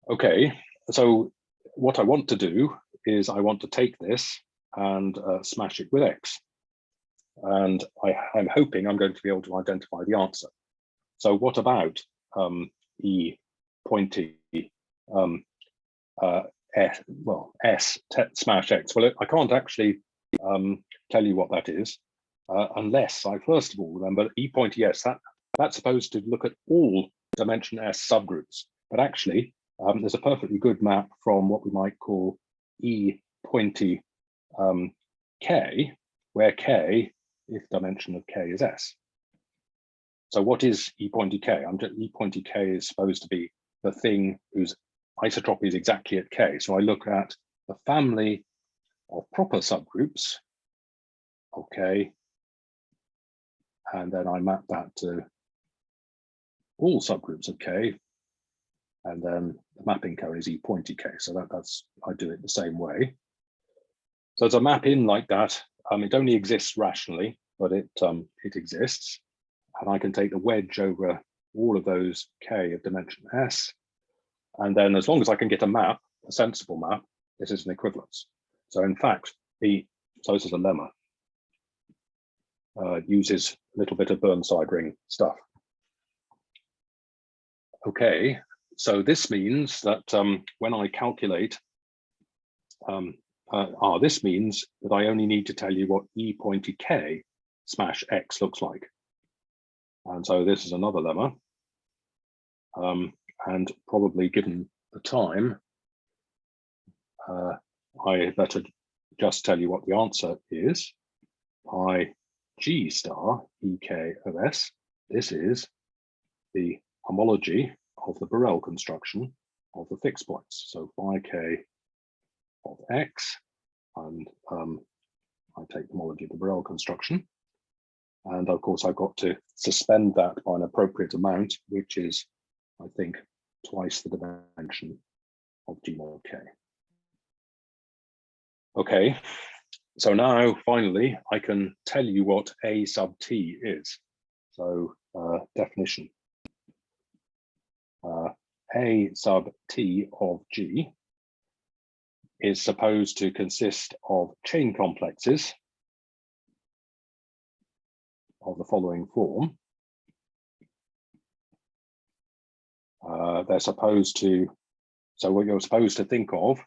Okay, so what I want to do is I want to take this and smash it with X. and I'm hoping I'm going to be able to identify the answer. So what about E pointy S smash X? Well, I can't actually tell you what that is unless I first of all remember E pointy S. That's supposed to look at all dimension S subgroups, but actually there's a perfectly good map from what we might call E pointy K, where K if dimension of K is S. So what is E pointy K? E pointy K is supposed to be the thing whose isotropy is exactly at K. So I look at the family of proper subgroups, okay, and then I map that to all subgroups of K, and then the mapping code is E pointy K. So that's I do it the same way. So as a map in like that, it only exists rationally, but it exists, and I can take the wedge over all of those K of dimension S, and then as long as I can get a map, a sensible map, this is an equivalence. So in fact, so this is a lemma. Uses a little bit of Burnside ring stuff. Okay, so this means that when I calculate, this means that I only need to tell you what E pointy K smash X looks like. And so this is another lemma. And probably given the time, I better just tell you what the answer is. Pi G star EK of S. This is the homology of the Borel construction of the fixed points. So phi K of X, and I take the homology of the Borel construction. And of course, I've got to suspend that by an appropriate amount, which is, I think, twice the dimension of G mod K. Okay, so now finally, I can tell you what A sub T is. So definition. A sub T of G is supposed to consist of chain complexes of the following form. They're supposed to, so what you're supposed to think of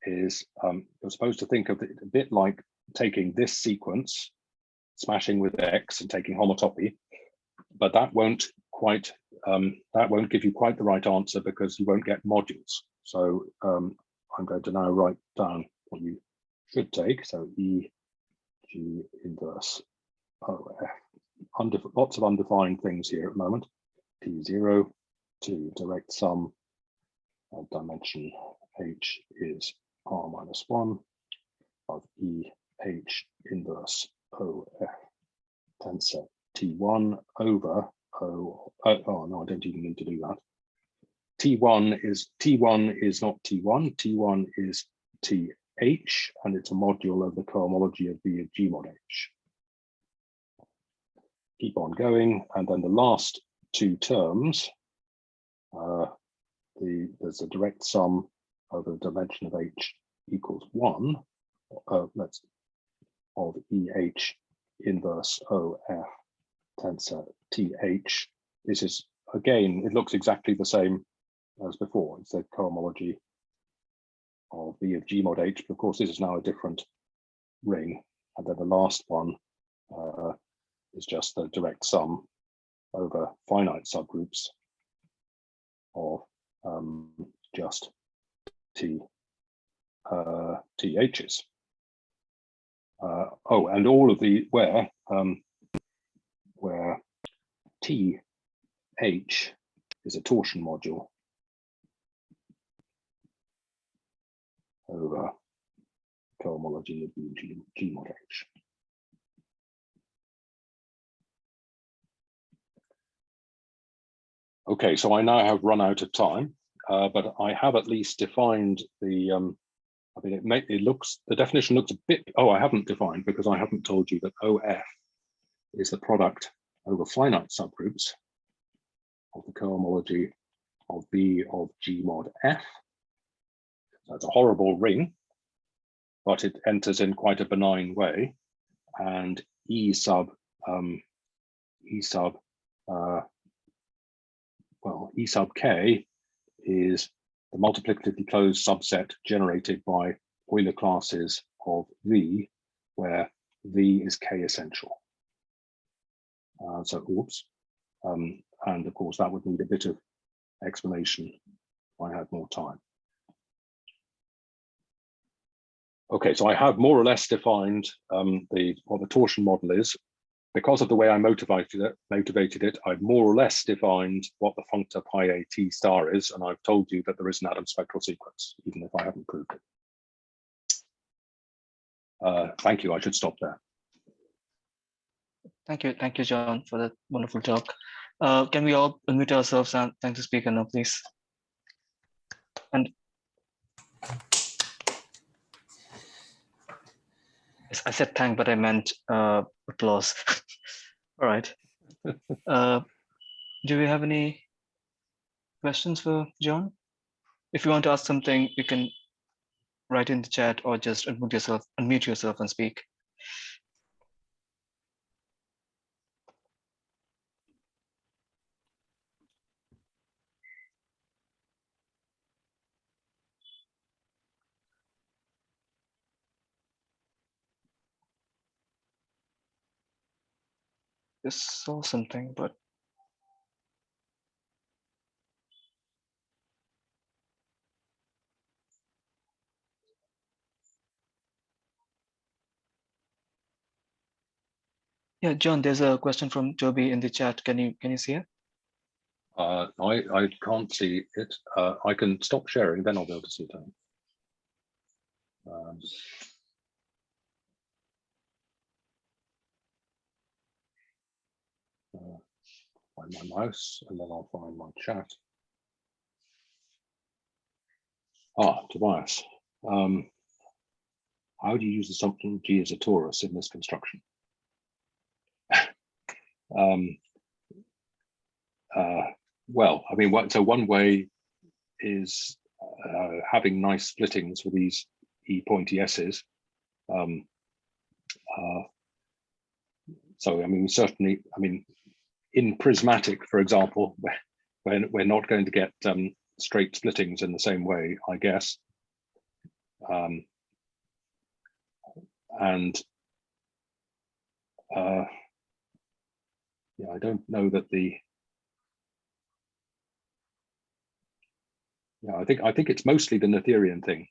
is, you're supposed to think of it a bit like taking this sequence, smashing with X and taking homotopy, but that won't quite, that won't give you quite the right answer because you won't get modules. So I'm going to now write down what you should take. So E, G inverse O, F. Lots of undefined things here at the moment. T0 to direct sum of dimension H is R minus 1 of E H inverse O F tensor T1 over O. Oh no, I don't even need to do that. T1 is not T1. T1 is TH, and it's a module of the cohomology of V of G mod H. Keep on going, and then the last two terms, there's a direct sum over the dimension of H equals 1. Of EH inverse OF tensor TH. This is, again, it looks exactly the same as before. It's the cohomology of V of G mod H, but of course this is now a different ring. And then the last one is just the direct sum over finite subgroups of just THs. Oh, and all of the where TH is a torsion module over cohomology of G mod H. Okay, so I now have run out of time, but I have at least defined the, I mean, it looks, the definition looks a bit, oh, I haven't defined because I haven't told you that OF is the product over finite subgroups of the cohomology of V of G mod F. So it's a horrible ring, but it enters in quite a benign way. and E sub k is the multiplicatively closed subset generated by Euler classes of V, where V is K essential. So, oops. And of course, that would need a bit of explanation if I had more time. Okay, so I have more or less defined what the torsion model is. Because of the way I motivated it, I've more or less defined what the functor pi a t star is, and I've told you that there is an atom spectral sequence, even if I haven't proved it. Thank you, I should stop there. Thank you, John, for that wonderful talk. Can we all unmute ourselves and thank the speaker now, please? And yes, I said thank, but I meant applause. All right. Do we have any questions for John? If you want to ask something, you can write in the chat or just unmute yourself and speak. Just saw something, but yeah, John, there's a question from Toby in the chat. Can you see it? I can't see it. I can stop sharing, then I'll be able to see it. Find my mouse, and then I'll find my chat. Tobias, how do you use the assumption G as a torus in this construction? Well, I mean, so one way is having nice splittings for these E pointy S's. So, I mean, certainly, I mean, in prismatic, for example, we're not going to get straight splittings in the same way, I guess. Yeah, I don't know that I think it's mostly the Noetherian thing.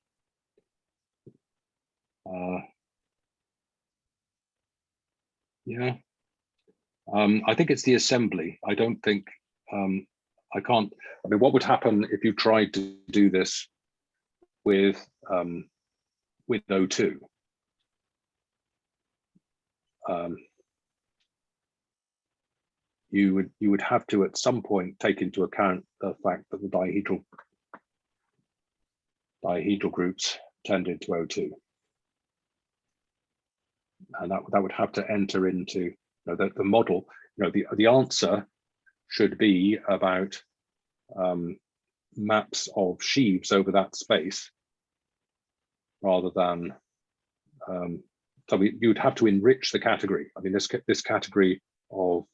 Yeah, I think it's the assembly. I don't think I can't. I mean, what would happen if you tried to do this with O2? You would have to at some point take into account the fact that the dihedral groups tended to O2, and that would have to enter into the model. The answer should be about maps of sheaves over that space, rather than so you'd have to enrich the category. I mean, this category of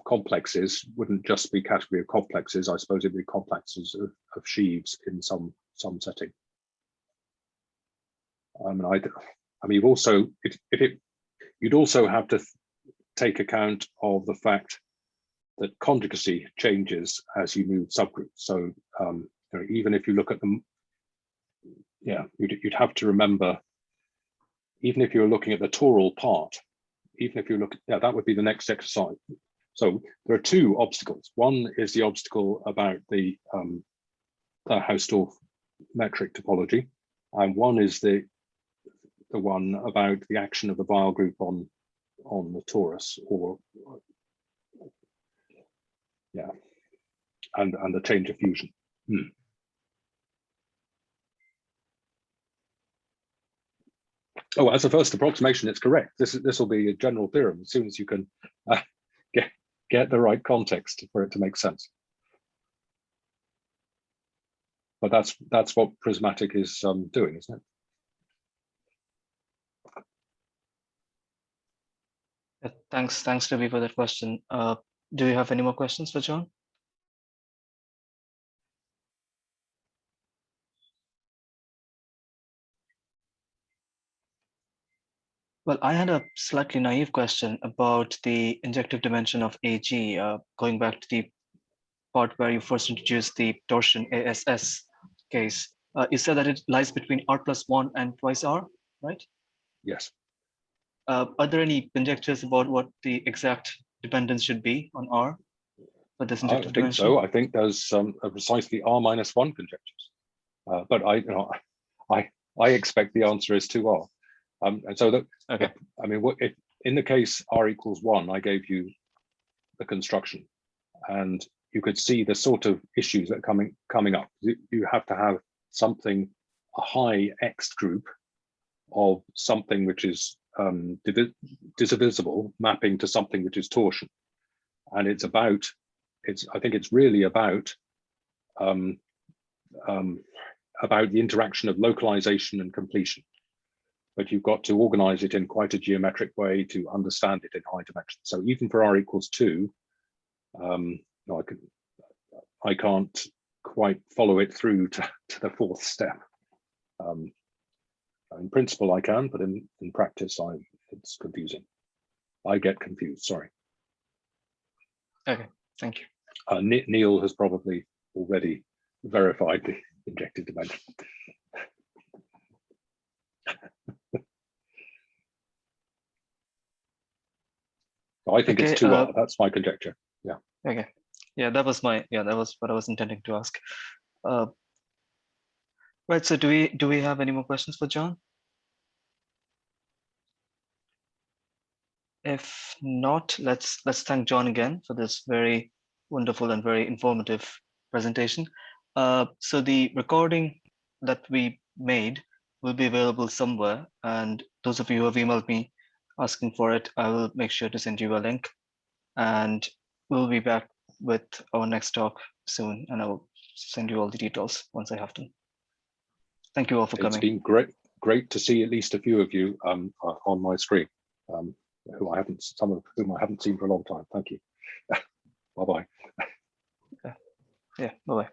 complexes wouldn't just be category of complexes. I suppose it'd be complexes of sheaves in some setting. I mean, you've also you'd also have to take account of the fact that conjugacy changes as you move subgroups. So even if you look at them, yeah, you'd have to remember, even if you're looking at the toral part, even if you look, yeah, that would be the next exercise. So there are two obstacles. One is the obstacle about the Hausdorff metric topology, and one is the one about the action of the Weyl group on the torus, or yeah, and the change of fusion. Oh, as a first approximation, it's correct. This will be a general theorem as soon as you can get the right context for it to make sense. But that's what prismatic is doing, isn't it? Thanks, Ravi, for that question. Do you have any more questions for John? Well, I had a slightly naive question about the injective dimension of AG, going back to the part where you first introduced the torsion ASS case. You said that it lies between r+1 and twice r, right? Yes. Are there any conjectures about what the exact dependence should be on r for this injective I think dimension? so. I think there's precisely r-1 conjectures, but I expect the answer is 2r. And so that, okay. I mean, if in the case r=1, I gave you the construction, and you could see the sort of issues that are coming up. You have to have something, a high X group of something which is divisible, mapping to something which is torsion, and I think it's really about the interaction of localization and completion. But you've got to organize it in quite a geometric way to understand it in high dimensions. So even for r=2, no, I can't quite follow it through to the fourth step. In principle, I can, but in practice, it's confusing. I get confused. Sorry. Okay, thank you. Neil has probably already verified the injective dimension. I think it's 2r. That's my conjecture. Yeah. Okay. Yeah, that was what I was intending to ask. Right. So do we have any more questions for John? If not, let's thank John again for this very wonderful and very informative presentation. So the recording that we made will be available somewhere, and those of you who have emailed me asking for it, I will make sure to send you a link, and we'll be back with our next talk soon, and I will send you all the details once I have them. Thank you all for coming. It's been great to see at least a few of you on my screen, some of whom I haven't seen for a long time. Thank you. Bye-bye. Yeah, bye-bye.